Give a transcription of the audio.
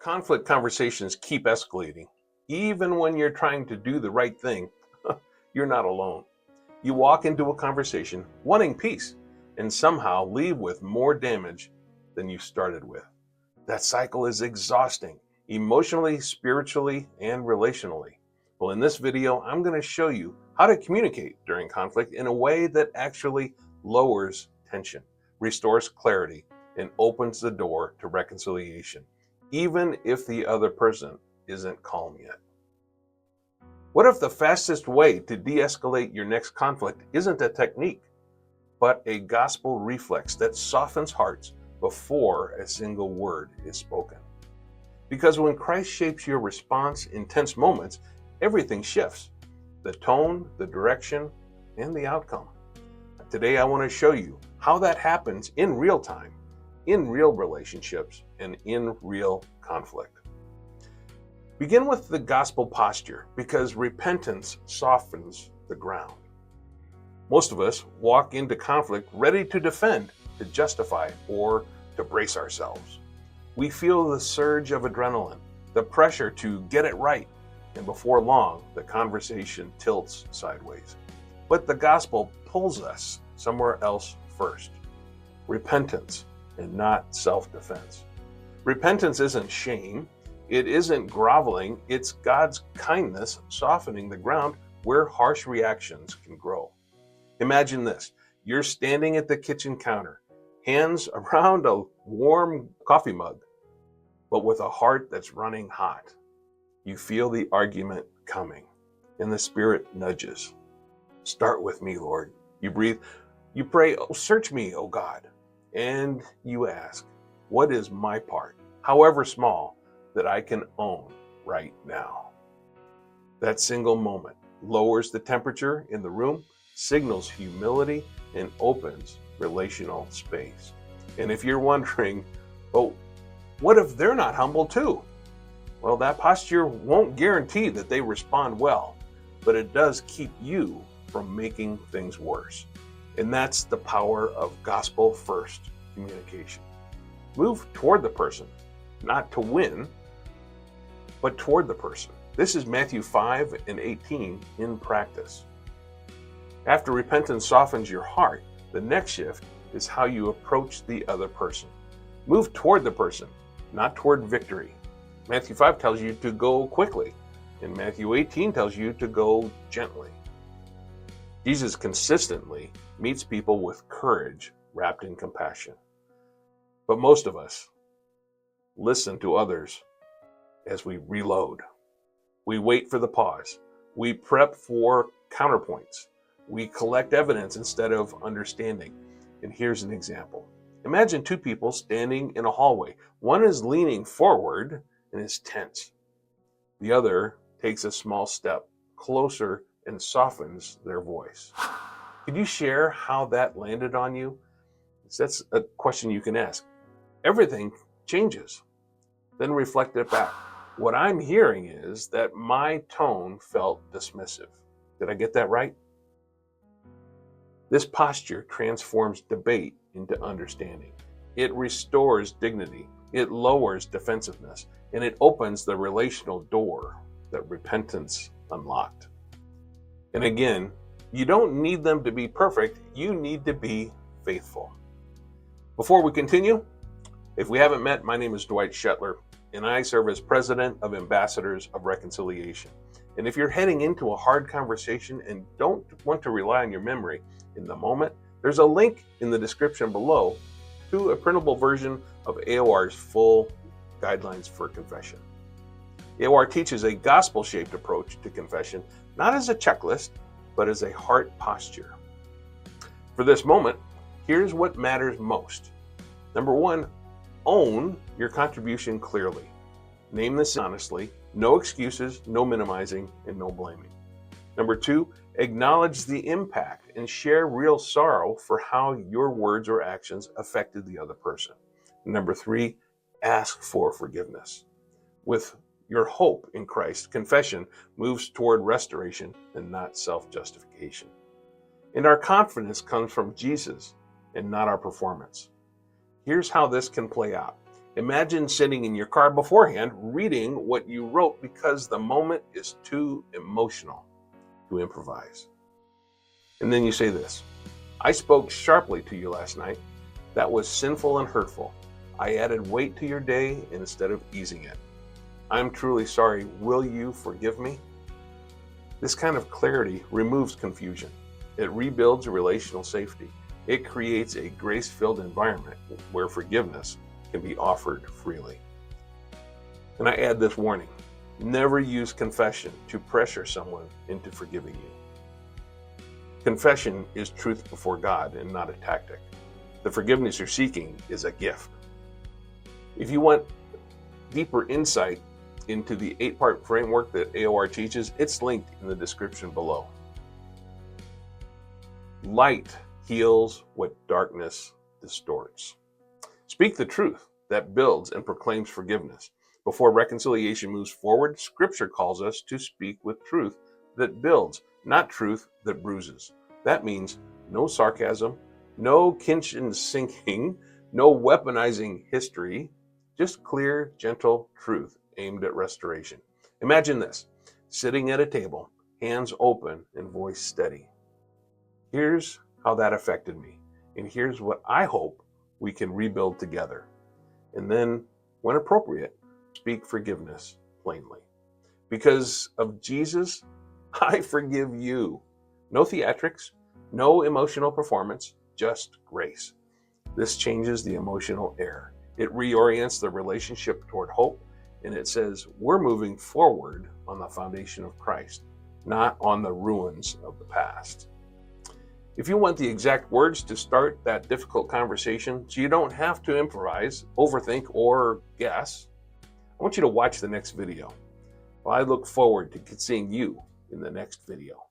Conflict conversations keep escalating. Even when you're trying to do the right thing, you're not alone. You walk into a conversation wanting peace and somehow leave with more damage than you started with. That cycle is exhausting, emotionally, spiritually, and relationally. Well, in this video, I'm going to show you how to communicate during conflict in a way that actually lowers tension, restores clarity, and opens the door to reconciliation, even if the other person isn't calm yet. What if the fastest way to de-escalate your next conflict isn't a technique, but a gospel reflex that softens hearts before a single word is spoken? Because when Christ shapes your response in tense moments, everything shifts: the tone, the direction, and the outcome. Today, I want to show you how that happens in real time, in real relationships, and in real conflict. Begin with the gospel posture, because repentance softens the ground. Most of us walk into conflict ready to defend, to justify, or to brace ourselves. We feel the surge of adrenaline, the pressure to get it right, and before long, the conversation tilts sideways. But the gospel pulls us somewhere else first: repentance, and not self-defense. Repentance isn't shame. It isn't groveling. It's God's kindness softening the ground where harsh reactions can grow. Imagine this. You're standing at the kitchen counter, hands around a warm coffee mug, but with a heart that's running hot. You feel the argument coming, and the Spirit nudges. Start with me, Lord. You breathe. You pray, "Oh, search me, O God." And you ask, what is my part, however small, that I can own right now? That single moment lowers the temperature in the room, signals humility, and opens relational space. And if you're wondering, oh, what if they're not humble too? Well, that posture won't guarantee that they respond well, but it does keep you from making things worse. And that's the power of gospel-first communication. Move toward the person, not to win, but toward the person. This is Matthew 5:18 in practice. After repentance softens your heart, the next shift is how you approach the other person. Move toward the person, not toward victory. Matthew 5 tells you to go quickly, and Matthew 18 tells you to go gently. Jesus consistently meets people with courage wrapped in compassion. But most of us listen to others as we reload. We wait for the pause. We prep for counterpoints. We collect evidence instead of understanding. And here's an example. Imagine two people standing in a hallway. One is leaning forward and is tense. The other takes a small step closer and softens their voice. Could you share how that landed on you? That's a question you can ask. Everything changes. Then reflect it back. What I'm hearing is that my tone felt dismissive. Did I get that right? This posture transforms debate into understanding. It restores dignity. It lowers defensiveness. And it opens the relational door that repentance unlocked. And again, you don't need them to be perfect. You need to be faithful. Before we continue, if we haven't met, my name is Dwight Shetler, and I serve as President of Ambassadors of Reconciliation. And if you're heading into a hard conversation and don't want to rely on your memory in the moment, there's a link in the description below to a printable version of AOR's full guidelines for confession. AOR teaches a gospel-shaped approach to confession, not as a checklist, but as a heart posture. For this moment, here's what matters most. Number one, own your contribution clearly. Name this honestly. No excuses, no minimizing, and no blaming. Number two, acknowledge the impact and share real sorrow for how your words or actions affected the other person. Number three, ask for forgiveness. With your hope in Christ, confession moves toward restoration and not self-justification. And our confidence comes from Jesus and not our performance. Here's how this can play out. Imagine sitting in your car beforehand reading what you wrote because the moment is too emotional to improvise. And then you say this: I spoke sharply to you last night. That was sinful and hurtful. I added weight to your day instead of easing it. I'm truly sorry. Will you forgive me? This kind of clarity removes confusion. It rebuilds relational safety. It creates a grace-filled environment where forgiveness can be offered freely. And I add this warning: never use confession to pressure someone into forgiving you. Confession is truth before God and not a tactic. The forgiveness you're seeking is a gift. If you want deeper insight into the 8-part framework that AOR teaches, it's linked in the description below. Light heals what darkness distorts. Speak the truth that builds and proclaims forgiveness. Before reconciliation moves forward, Scripture calls us to speak with truth that builds, not truth that bruises. That means no sarcasm, no kitchen sinking, no weaponizing history, just clear, gentle truth aimed at restoration. Imagine this: sitting at a table, hands open and voice steady. Here's how that affected me, and here's what I hope we can rebuild together. And then, when appropriate, speak forgiveness plainly. Because of Jesus, I forgive you. No theatrics, no emotional performance, just grace. This changes the emotional air. It reorients the relationship toward hope, and it says we're moving forward on the foundation of Christ, not on the ruins of the past. If you want the exact words to start that difficult conversation so you don't have to improvise, overthink, or guess, I want you to watch the next video. Well, I look forward to seeing you in the next video.